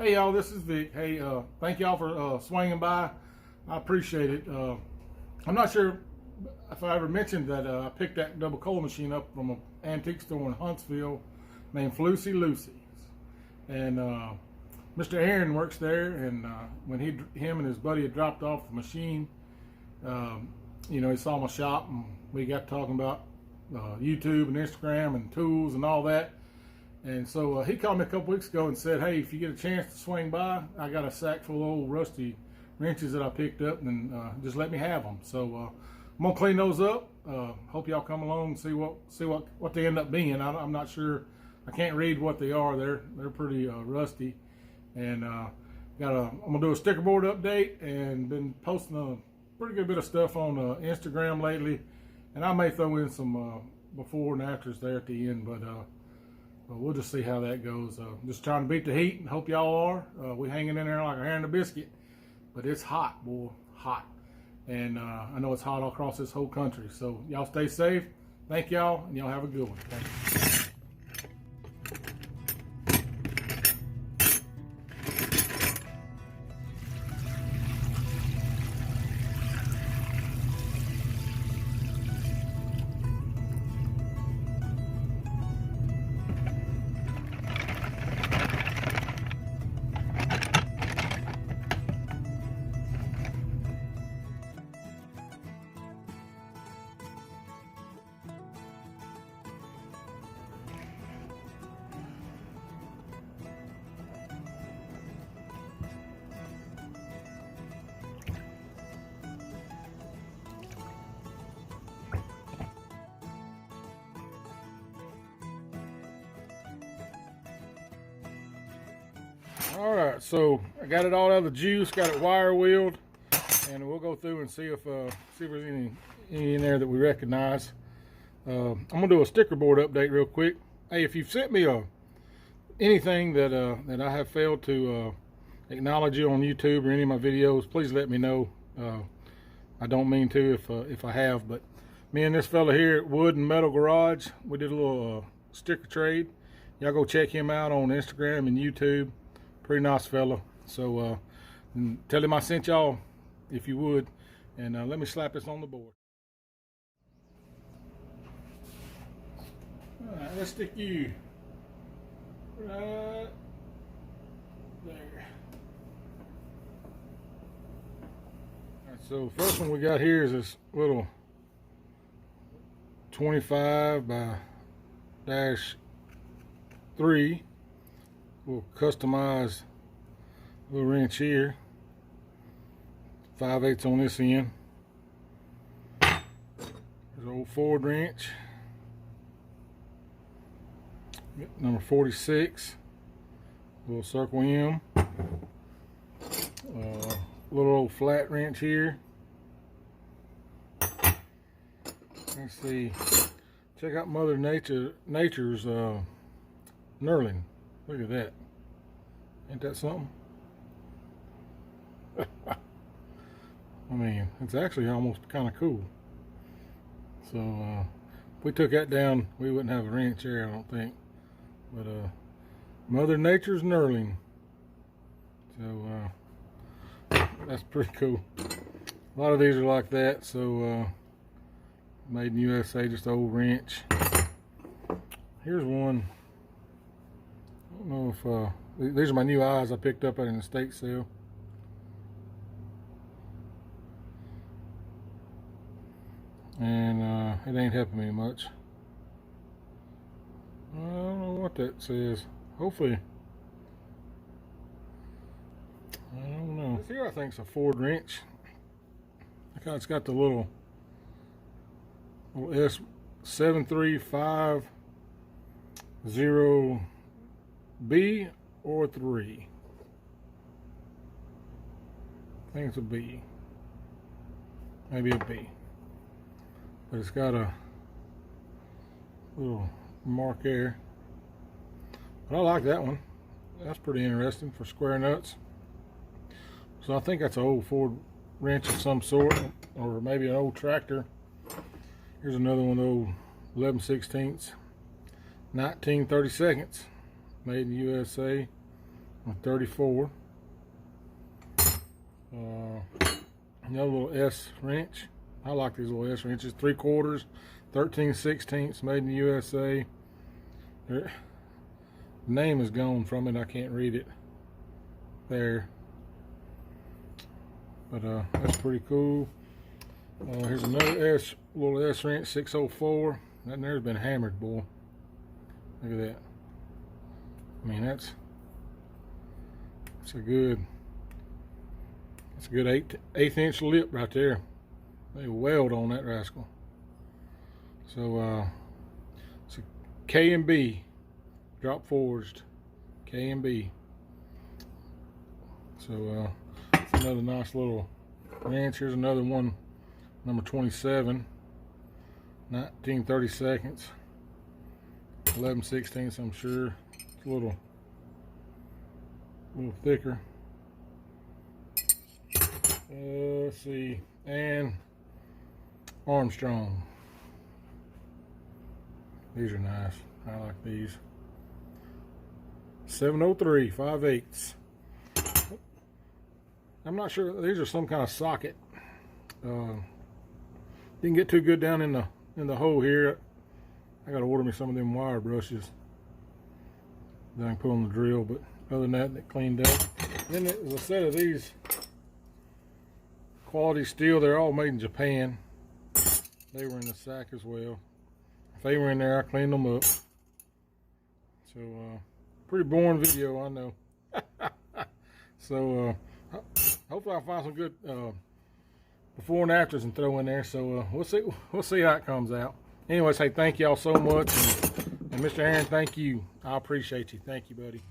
Hey y'all, this is Vic. Hey, thank y'all for swinging by. I appreciate it. I'm not sure if I ever mentioned that I picked that double coal machine up from an antique store in Huntsville named Lucy's. And Mr. Aaron works there, and when him and his buddy had dropped off the machine, he saw my shop, and we got talking about YouTube and Instagram and tools and all that. And so he called me a couple weeks ago and said, hey, if you get a chance to swing by, I got a sack full of old rusty wrenches that I picked up, and just let me have them. So I'm gonna clean those up. Hope y'all come along and see what they end up being. I'm not sure. I can't read what they are. They're pretty rusty. And I'm gonna do a sticker board update, and been posting a pretty good bit of stuff on Instagram lately. And I may throw in some before and afters there at the end, but we'll just see how that goes. Just trying to beat the heat, and hope y'all are. We hanging in there like a hair in a biscuit, but it's hot, boy, hot. And I know it's hot all across this whole country. So y'all stay safe. Thank y'all, and y'all have a good one. Thank you. All right, so I got it all out of the juice, got it wire wheeled, and we'll go through and see if there's any in there that we recognize. I'm gonna do a sticker board update real quick. Hey, if you've sent me anything that I have failed to acknowledge you on YouTube or any of my videos, please let me know. I don't mean to if I have, but me and this fella here at Wood and Metal Garage, we did a little sticker trade. Y'all go check him out on Instagram and YouTube. Pretty nice fella. So tell him I sent y'all if you would, and let me slap this on the board. All right, let's stick you right there. All right, so first one we got here is this little 25 by -3. We'll customize little wrench here. 5/8 on this end. There's an old Ford wrench. Number 46. Little circle M. Little old flat wrench here. Let's see. Check out Mother Nature's knurling. Look at that. Ain't that something? I mean, it's actually almost kind of cool. So if we took that down, we wouldn't have a wrench here, I don't think. But Mother Nature's knurling. So that's pretty cool. A lot of these are like that. So made in USA, just an old wrench. Here's one. I don't know if these are my new eyes I picked up at an estate sale. And it ain't helping me much. I don't know what that says. Hopefully, I don't know. This here I think is a Ford wrench. It's got the little S7350B or 3. I think it's a B. Maybe a B. But it's got a little mark there. But I like that one. That's pretty interesting for square nuts. So I think that's an old Ford wrench of some sort, or maybe an old tractor. Here's another one, old 11/16, 1932, made in USA. on 34. Another little S wrench. I like these little S wrenches. 3/4, 13/16, made in the USA. The name is gone from it. I can't read it there. But that's pretty cool. Here's another little S wrench, 604. That there's been hammered, boy. Look at that. I mean, that's a good 1/8 inch lip right there. They weld on that rascal. So it's a K&B, drop forged K&B. So it's another nice little wrench. Here's another one, number 27, 19/32, 11/16. I'm sure it's a little thicker. Let's see, and Armstrong. These are nice. I like these. 703 5/8. I'm not sure. These are some kind of socket. Didn't get too good down in the hole here. I got to order me some of them wire brushes. Then I can put on the drill. But other than that, they cleaned up. Then there's a set of these quality steel. They're all made in Japan. They were in the sack as well. If they were in there, I cleaned them up. So pretty boring video, I know. So hopefully I'll find some good before and afters and throw in there. So we'll see how it comes out. Anyways, hey, thank y'all so much, and Mr. Aaron, thank you. I appreciate you. Thank you, buddy.